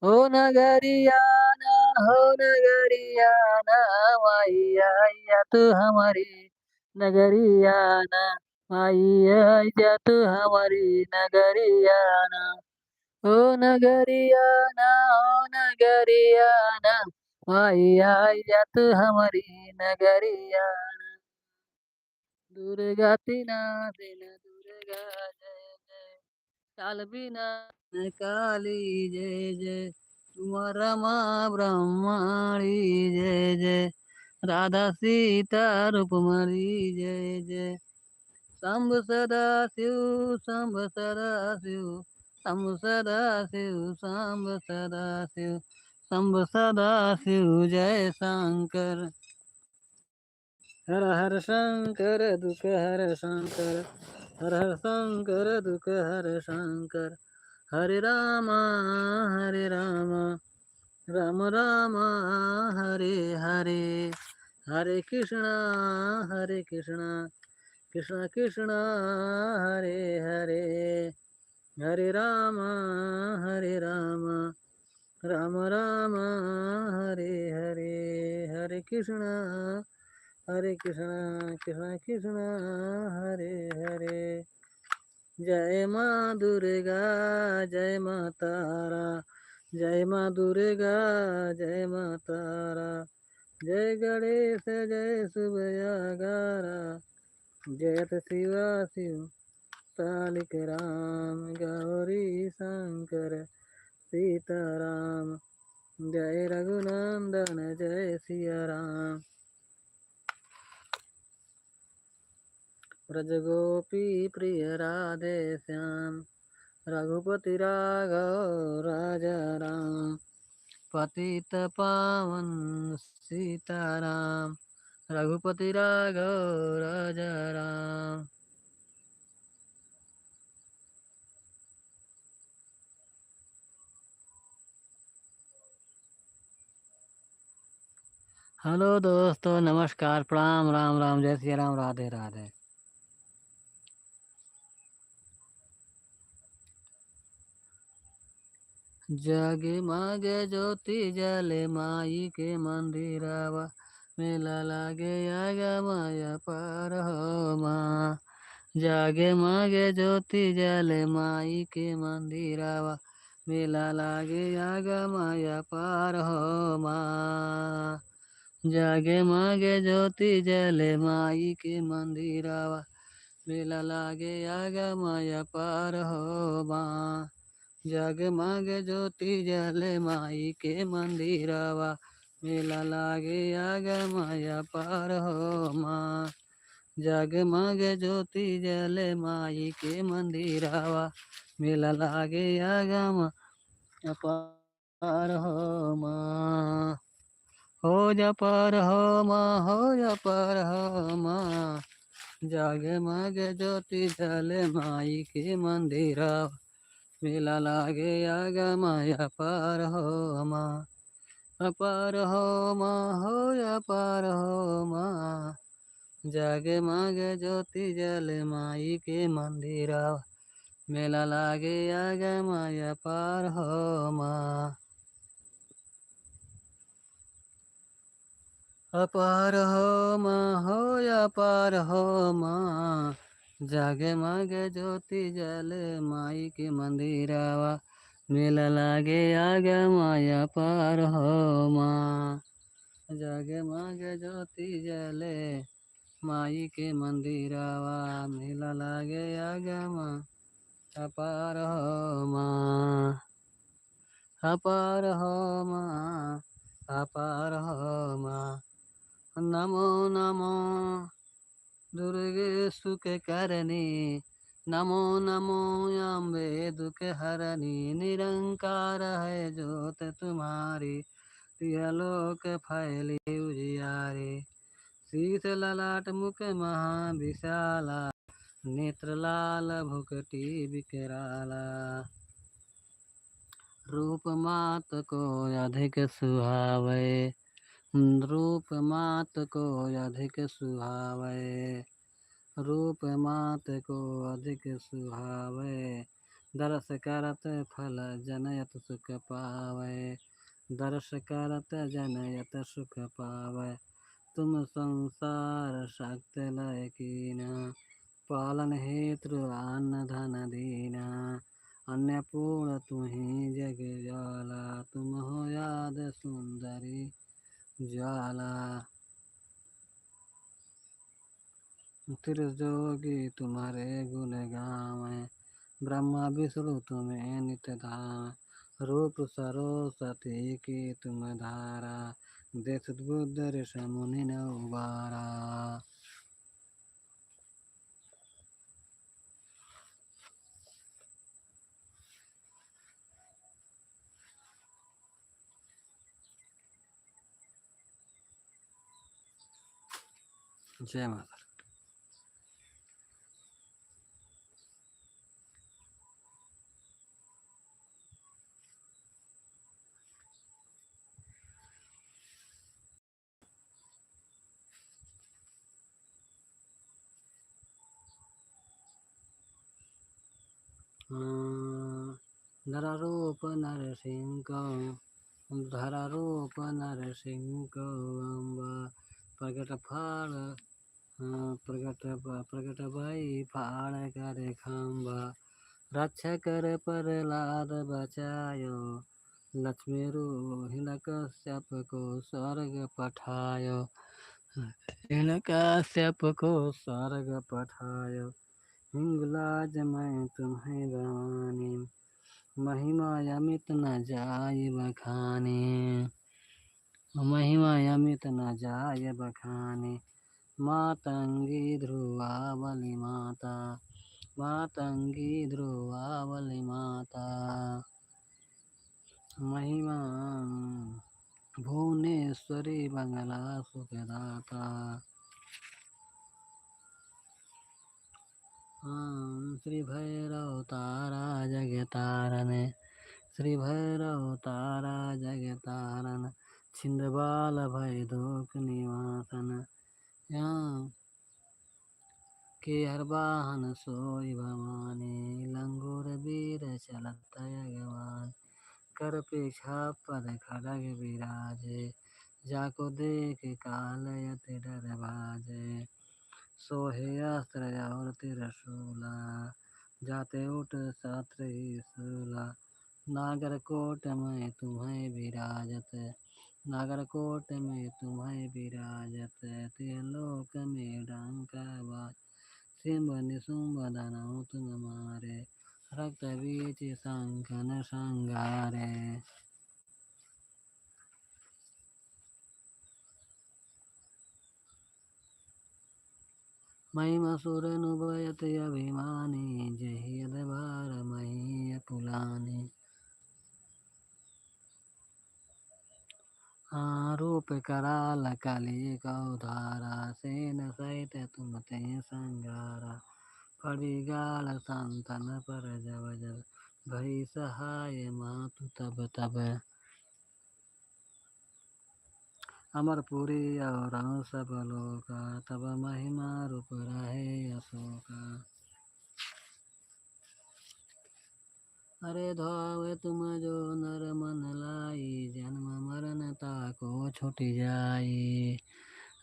ओ नगरिया ना हो नगरिया ना माई आई जा तू हमारी नगरिया ना माई आई जा तू हमारी नगरिया ना ओ नगरियाना ओ नगरियाना माई आई जा तू हमारी नगरियाना दुर्गा तीना दिन दुर्गा जय जय काल बिना काली जय जय उमा रमा ब्रह्मणी जय जय राधा सीता रुक्मणी जय जय शंभ सदा शिव शंभ सदा शिव शंभ सदा शिव शंभ सदा शिव शंभ सदा शिव जय शंकर हर हर शंकर दुख हर शंकर हर हर शंकर दुख हर शंकर हरे राम राम राम हरे हरे हरे कृष्णा कृष्ण कृष्ण हरे हरे हरे राम राम राम हरे हरे हरे कृष्ण हरे कृष्णा कृष्णा कृष्णा हरे हरे। जय माँ दुर्गा जय माँ तारा, जय माँ दुर्गा जय माँ तारा, जय गणेश जय सुबयागारा, जयत शिवा शिव कालिक राम गौरी शंकर सीताराम, जय रघुनंदन जय सिया राम। ब्रज गोपी प्रिय राधे श्याम, रघुपति राघव राजा राम, पतित पावन सीताराम, रघुपति राघव राजा राम। हेलो दोस्तों, नमस्कार, प्रणाम, राम राम, जय श्री राम, राधे राधे। जगमग ज्योति जले माई के मंदिरवा, मेला लागे आगमय पर हो माँ। जगमग ज्योति जले माई के मंदिरवा, मेला लागे आगमय पर हो माँ। जगमग ज्योति जले माई के मंदिरवा, मेला लागे आगमय पर हो माँ। जगमग ज्योति जले माई के मंदिरवा, मेला लागे आगमय पर हो माँ। जगमग ज्योति जले माई के मंदिरवा, मेला लागे आगमय पर हो माँ। हो जा पर हो माँ, हो जा पर हो माँ। जगमग ज्योति जले माई के मंदिरवा, मेला लागे आगमय पर हो माँ। अपार हो माँ, हो अपार हो माँ। जगमग ज्योति जले माई के मंदिरवा, मेला लागे आगमय पर हो माँ। अपार हो माँ, हो अपार हो माँ। जगमग ज्योति जले माई के मंदिरवा, मेला लागे आगमय पर हो माँ। जगमग ज्योति जले माई के मंदिरवा, मेला लागे आगमय अपार हो माँ। अपार हो माँ, अपार हो माँ। नमो नमो दुर्गे सुख करनी, नमो नमो अम्बे दुख हरनी। निरंकार है ज्योत तुम्हारी, लोक फैली उजियारे। शीश ललाट मुख महाविशाला, नेत्र लाल भुकटी विकराला। रूप मात को अधिक सुहावे, रूप मात को अधिक सुहावे। रूप मात को अधिक सुहावे, दर्श करत फल जनयत सुख पावे। दर्श करत जनयत सुख पावे, तुम संसार शक्त लय कीना। पालन हेतु अन्न धन दीना, अन्नपूर्ण तुम्ही जग जाला। तुम हो याद सुंदरी ज्वाला। त्रिजोगी तुम्हारे गुण गावें, ब्रह्मा विष्णु तुम्हें नित्य धाम। रूप सरस्वती की तुम धारा, देश बुद्ध ऋषि मुनि न उबारा। जय माता। नररूप नरसिंह, धरारूप नरसिंह अम्बा। प्रगट फाड़ प्रगट भई फाड़ करे खम्बा, रक्षा कर प्रहलाद बचायो, लक्ष्मी हिरण्यकश्यप को स्वर्ग पठायो, हिरण्यकश्यप को स्वर्ग पठायो, हिंगलाज मैं तुम्हें भवानी, महिमा अमित न जाय बखाने, महिमा अमित न जाय बखाने, मातंगी ध्रुवावली माता, मातंगी ध्रुवावली माता, महिमा भुवनेश्वरी बंगला सुखदाता। श्री भैरव तारा जग तारन, श्री भैरव तारा जग तारन, छिंदबाल भय दुख निवासन, यहाँ के हर वाहन सोई भवानी, लंगूर वीर चलत अगवान, कर पीछा पद खड़ग विराजे, जाको देख काल यति डर भाजे, सोहे अस्त्र और त्रिशूला, जाते उठ शस्त्र ही शूला, नागरकोट में तुम्हें विराजत, नागरकोट में तुम्हें विराजत, त्रिलोक में डंक बाज, सिंह निशुंभ दानव तुम मारे, रक्त बीच शंखन संगारे। महिमासुर नुबयत अभिमानी, जहि अधबार मही अकुलानी, रूप कराल कली कौधारा, सेन सहित तुम ते संगारा, पड़ी गाल संतन पर जब जब, भई सहाय मातु तब तब, अमरपुरी और सब लोका, तब महिमा रूप रहे अशोका। अरे धावे तुम जो नर मन लाई, जन्म मरण ताको छुट जाई,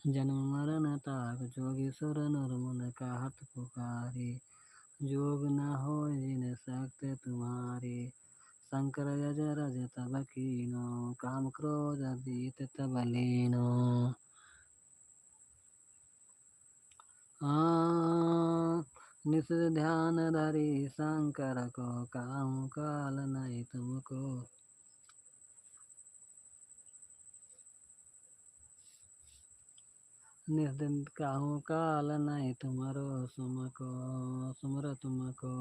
जन्म मरण ताक जोगी सुर नर मन कहत पुकारी, जोग न हो जिन शक्ति तुम्हारी, शंकर यज रज तब कीनो, काम क्रोध दीत तब लीनो। निस ध्यान धरी शंकर को, काहू काल नहीं तुमको, निस काहू काल नहीं तुम्हारो सुमको, सुमर तुमको,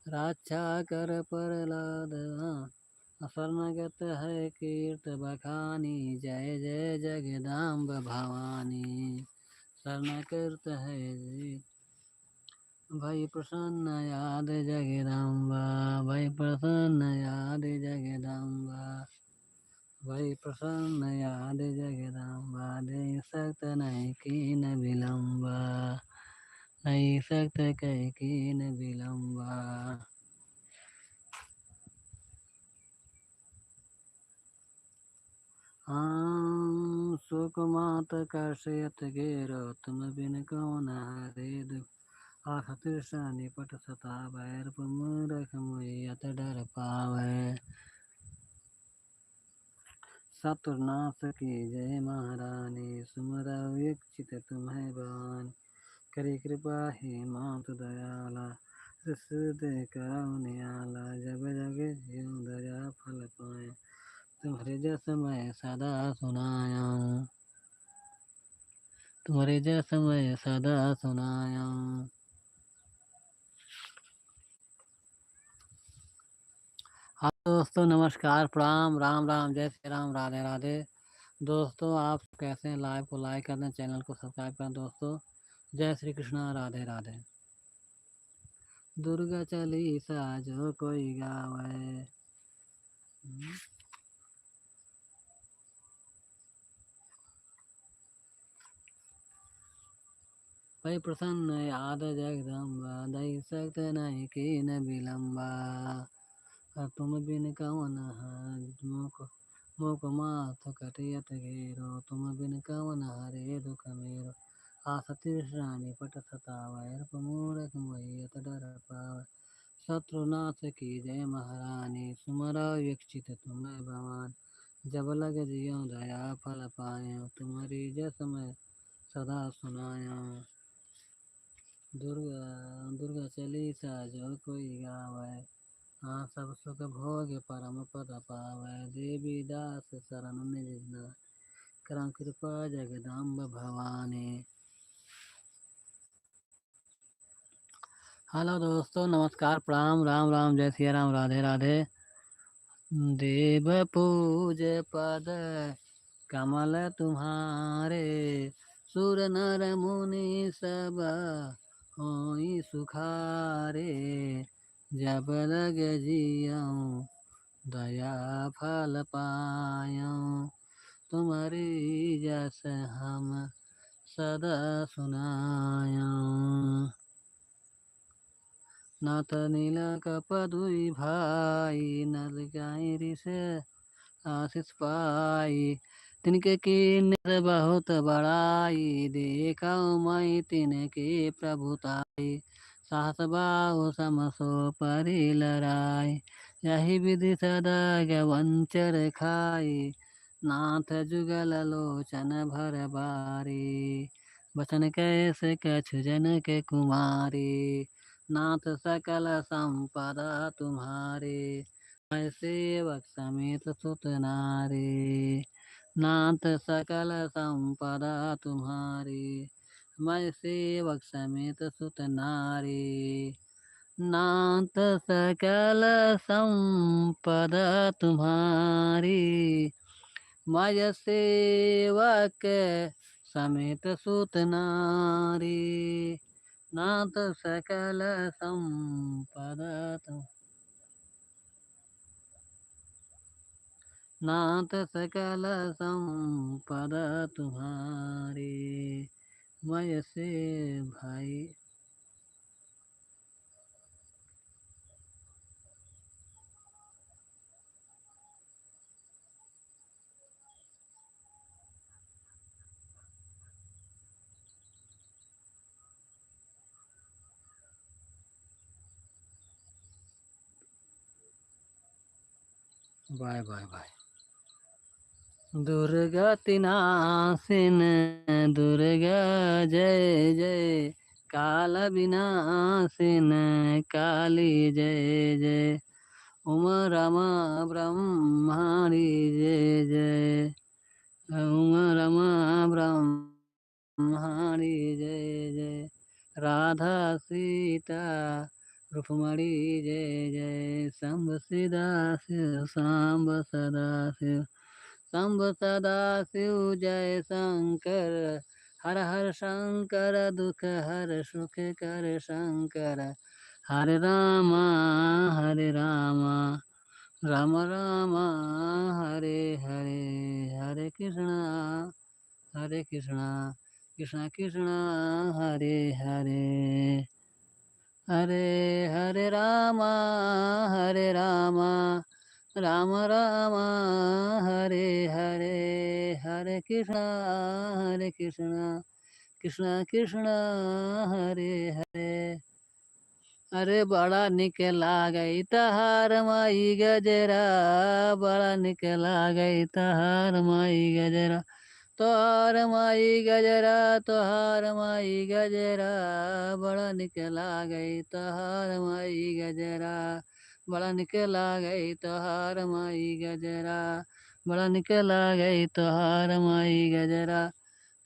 रक्षा कर प्रहलाद शरणगत है कीर्त बखानी, जय जय जगदाम्ब भवानी, शरणकृत है भई प्रसन्न याद जगदम्बा, भई प्रसन्न याद जगदम्बा, भई प्रसन्न याद जगदम्बा, दे सक्त नहीं कीन विलम्बा, नहीं सक्त कह कीन विलम्बा। सुख मात कर्षयत गेरो, तुम बिन कौन हरे दुख, आख तृषा निपट सतावै, रूप मूरख मोहि अत डर पावै, शत्रुनाश की जय महारानी, सुमर वीक्षित तुम्हें भवानी, करी कृपा ही मातु दयाला, हृदय करौ नियाला, जब जग जीव दया फल पाए, तुम्हारे जस मैं सदा सुनाया, तुम्हारे जस मैं सदा सुनाया। हाँ दोस्तों, नमस्कार, प्रणाम, राम राम, जय श्री राम, राधे राधे। दोस्तों आप कैसे हैं? लाइव को लाइक कर दें, चैनल को सब्सक्राइब करें दोस्तों। जय श्री कृष्णा, राधे राधे। दुर्गा चालीसा जो कोई गावे, भई प्रसन्न याद जगदम्बा, दई सक्त नहीं कीन विलम्बा, तुम बिन कवन मुख, मुख माथ कटियत घेरो, तुम बिन कवन हरे दुख मेरो। आसति रानी पट सतावै, मूरख मोहियत डर पावै। शत्रुनाथ की जय महारानी, सुमरा वीक्षित तुम्हें भवान। जब लग जियो दया फल पायो, तुम्हारी जस मैं सदा सुनायो। दुर्गा दुर्गा चालीसा जो कोई गावै, हाँ सब सुख भोग परम पद पावै। देवी दास शरण निज नाथ, करम कृपा जगदम्ब भवानी। हेलो दोस्तों, नमस्कार, प्रणाम, राम राम, जय सिया राम, राधे राधे। देव पूज पद कमल तुम्हारे, सुर नर मुनि सब होई सुखारे। जब लग जियऊँ दया फल पायऊँ, तुम्हारी जस हम सदा सुनायऊँ। नाथ नील कपदुई भाई, नर गाय ऋषि आशीष पाई। तिनके कीन्ह बहुत बड़ाई, देखा मैं तिनके प्रभुताई। साहस बाहु सम सो परि लराई, यही विधि सदा गवंचर खाई। नाथ जुगल लोचन भर बारी, बचन कैसे कछु जन के कुमारी। नाथ सकल संपदा तुम्हारे, मैं सेवक समेत सुत नारी। नाथ सकल संपदा तुम्हारी, मैं सेवक समेत सुत नारी। नाथ सकल संपदा तुम्हारी, मैं सेवक समेत सुत नारी। नाथ सकल संपदा नाथ सकल संपदा तुम्हारी, मैं से भाई। Bye bye bye. दुर्गति नाशिन दुर्गा जय जय, काल विनाशिन काली जय जय। उम रमा ब्रह्माणी जय जय, उम रमा ब्रह्माणी जय जय। राधा सीता रुक्मणी जय जय, शंभ सदाशिव सांब सदाशिव। शंभ सदाशिव जय शंकर, हर हर शंकर दुख हर सुख कर शंकर। हरे रामा हरे रामा, राम राम हरे हरे। हरे कृष्णा कृष्ण कृष्ण हरे हरे। हरे हरे रामा राम राम हरे हरे। हरे कृष्णा कृष्ण कृष्ण हरे हरे। अरे बड़ा निक लागई तहार माई गजरा, बड़ा निक लागई तहार माई गजरा। तोहार माई गजरा, तोहार माई गजरा, बड़ा निक लागई तोहार माई गजरा। बड़ा निक लागई तोहार माई गजरा, बड़ा निक लागई तोहार माई गजरा।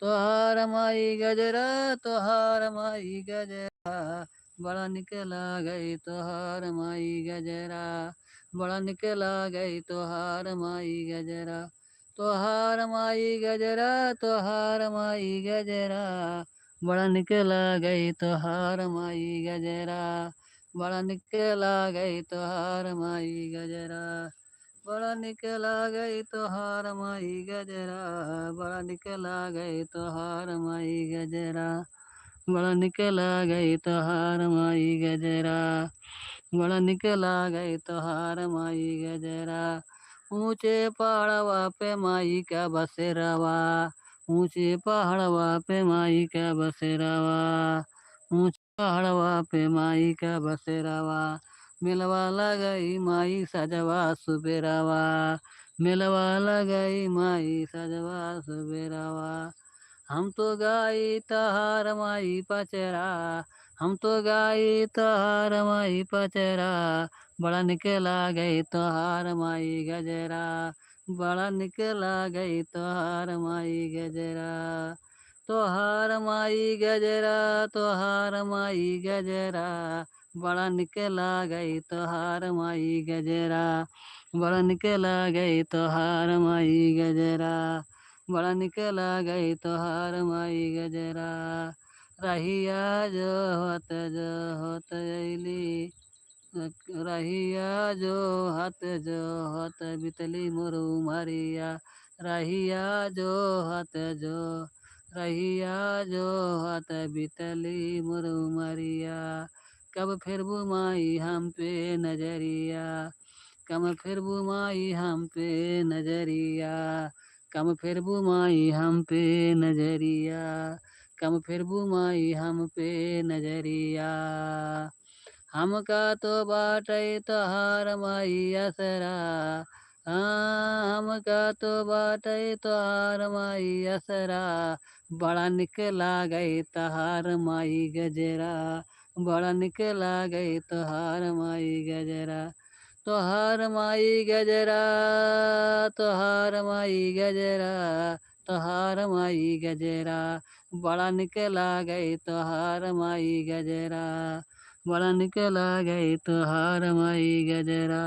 तोहार माई गजरा, तोहार माई गजरा, बड़ा निक लागई तोहार माई गजरा। बड़ा निक लागई तोहार माई गजरा। तोहार माई गजरा, तोहार माई गजरा, बड़ा निक लागई तोहार माई गजरा। बड़ा निक लागई तोहार माई गजरा। बड़ा निक लागई तोहार माई गजरा। बड़ा निक लागई तोहार माई गजरा। बड़ा निक लागई तोहार माई गजरा। बड़ा निक लागई तोहार माई गजरा। ऊंचे पहाड़वा पे माई का बसेरावा, ऊंचे पहाड़वा पे माई का बसेरावा, ऊंचे पहाड़वा पे माई का बसेरावा, मिलवा लगई माई सजवा सुबेरावा, मिलवा लगई माई सजवा सुबेरावा। हम तो गाई तहार माई पचरा, हम तो गाई तहार माई पचरा, बड़ा निक लागई तोहार माई गजरा, बड़ा निक लागई तोहार माई गजरा, तोहार माई गजरा, तोहार माई गजरा, बड़ा निक लागई तोहार माई गजरा, बड़ा निक लागई तोहार माई गजरा, बड़ा निक लागई तोहार माई गजरा। रहिया जो होत अइली, रहिया जो हत बितली मोर उमरिया, रहिया जो हत जो, रहिया जो हत बितली मोर उमरिया। कब फिरबू माई हम पे नजरिया, कब फिरबू माई हम पे नजरिया, कब फिरबू माई हम पे नजरिया, कब फिरबू माई हम पे नजरिया। हमका तो बाटई तोहार माई असरा, हमका तो बाटई तोहार माई असरा, बड़ा निक लागई तोहार माई गजरा, बड़ा निक लागई तोहार माई गजरा, तोहार माई गजरा, तोहार माई गजरा, तोहार माई गजरा, बड़ा निक लागई तोहार माई गजरा, बड़ा निक लागई तोहार माई गजरा,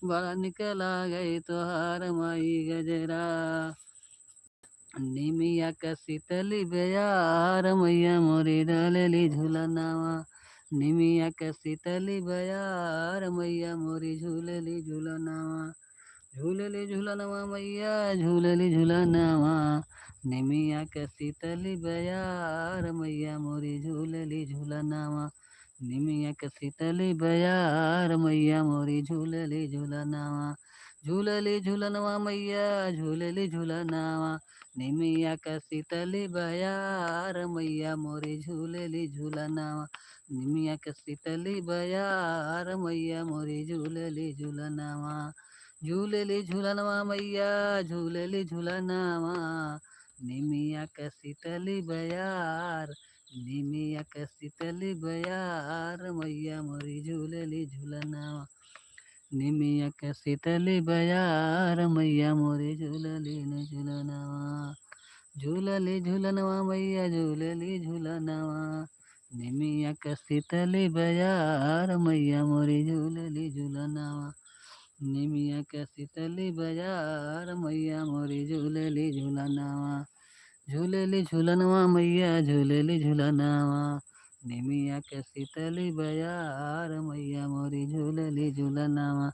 बड़ा निक लागई तोहार माई गजरा। निमिया का शीतली बयार मैया मोरी डालेली झूलनावा, निमिया का शीतली बयार मैया मोरी झूलेली झूलनावा, झूलेली झूलनवा मैया झूलेली झूलनवा, निमिया के शीतली बयार मैया मोरी झूलेली झूलनवा, निमिया के शीतली बयार मैया मोरी झूलेली झूलनवा, झूलेली झूलनवा मैया झूलेली झूलनवा, निमिया के शीतली बयार मैया मोरी झूलेली झूलनवा, निमिया के शीतली बयार मैया मोरी झूलेली झूलनवा, झूलेली झूलनवा मैया झूलेली झूलनवा, निमिया के शीतली बयार, निमिया के शीतली बयार मैया मोरी झूलेली झूलनवा, निमिया के शीतली बयार मैया मोरी झूलेली झूलनवा, झूलेली झूलनवा मैया झूलेली झूलनवा, निमिया के शीतली बयार मैया मोरी झूलेली झूलनवा, निमिया के शीतली बयार मैया मोरी झूलेली झूलनवा, झूलेली झूलनवा मैया झूलेली झूलनवा, निमिया के शीतली बयार मैया मोरी झूलेली झूलनवा,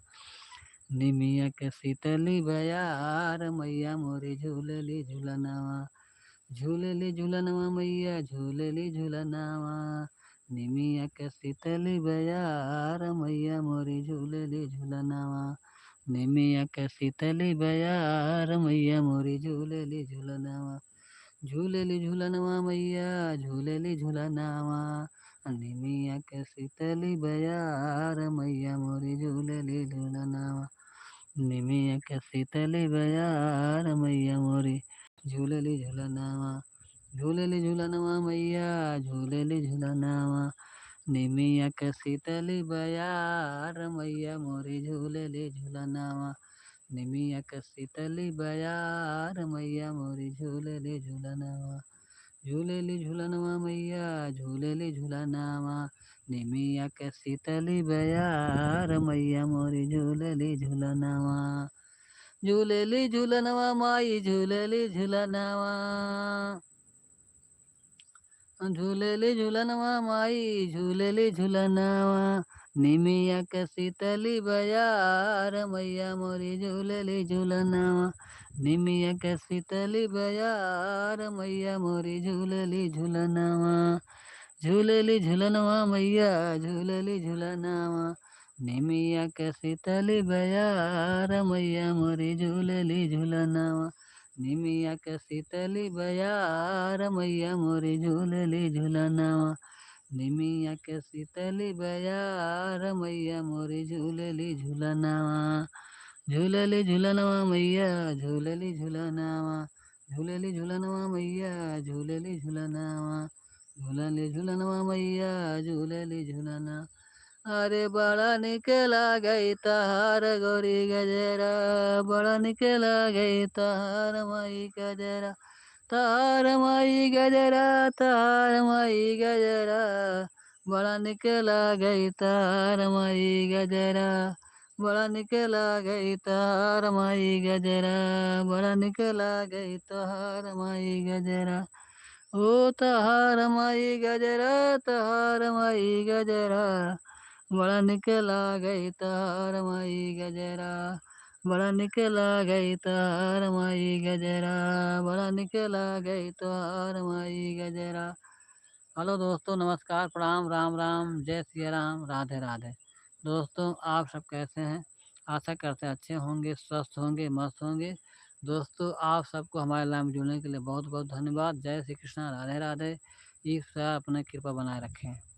निमिया के शीतली बयार मैया मोरी झूलेली झूलनवा, झूलेली झूलनवा मैया झूलेली झूलनवा, निमिया के शीतली बयार मैया मोरी झूलेली झूलनवा, निमिया के शीतली बयार मैया मोरी झूलेली झूलनवा, झूलेली झूलनवा मैया झूलेली झूलनवा, निमिया के शीतली बयार मैया मोरी झूलेली झूलनवा, निमिया के शीतली बयार मैया मोरी झूलेली झूलनवा, झूलेली झूलनवा मैया झूलेली झूलनवा, निमिया के शीतली बयार मैया मोरी झूलेली झूलनवा, निमिया के शीतली बयार मैया मोरी झूलेली झूलनवा, झूलेली झूलनवा मैया झूलेली झूलनवा, निमिया के शीतली बयार मैया मोरी झूलेली झूलनवा, झूलेली झूलनवा माई झूलेली झूलनवा, झूलेली झूलनवा माई झूलेली झूलनवा, निमिया के शीतली बयार मैया मोरी झूलेली झूलनवा, निमिया के शीतली बयार मैया मोरी झूलेली झूलनवा, झूलेली झूलनवा मैया झूलेली झूलनवा, निमिया के शीतली बयार मैया मोरी झूलली झूलनवा। निमिया के शीतली बयार मैया मोरी झूलली झूलनवा। निमिया के शीतली बयार मैया मोरी झूलली झूलनवा। झूलली झूलनवा मैया झूलली झूलनवा। झूलली झूलनवा मैया झूलली झूलनवा। झूलली झूलनवा मैया झूलली झूलनवा। अरे बड़ा निक लागई तहार गोरी गजरा। बड़ा निक लागई तहार माई गजरा। तहार माई गजरा तहार माई गजरा। बड़ा निक लागई तहार माई गजरा। बड़ा निक लागई तहार माई गजरा। बड़ा निक लागई तहार माई गजरा। ओ तहार माई गजरा तहार माई गजरा। बड़ा निक लागई तहार माई गजरा। बड़ा निक लागई तहार माई गजरा। बड़ा निक लागई तहार माई गजरा। हेलो दोस्तों, नमस्कार, प्रणाम, राम राम, जय सिया राम, राधे राधे। दोस्तों, आप सब कैसे हैं? आशा करते हैं अच्छे होंगे, स्वस्थ होंगे, मस्त होंगे। दोस्तों, आप सबको हमारे लाइन में जुड़ने के लिए बहुत बहुत धन्यवाद। जय श्री कृष्णा, राधे राधे। ईश्वर अपने कृपा बनाए रखें।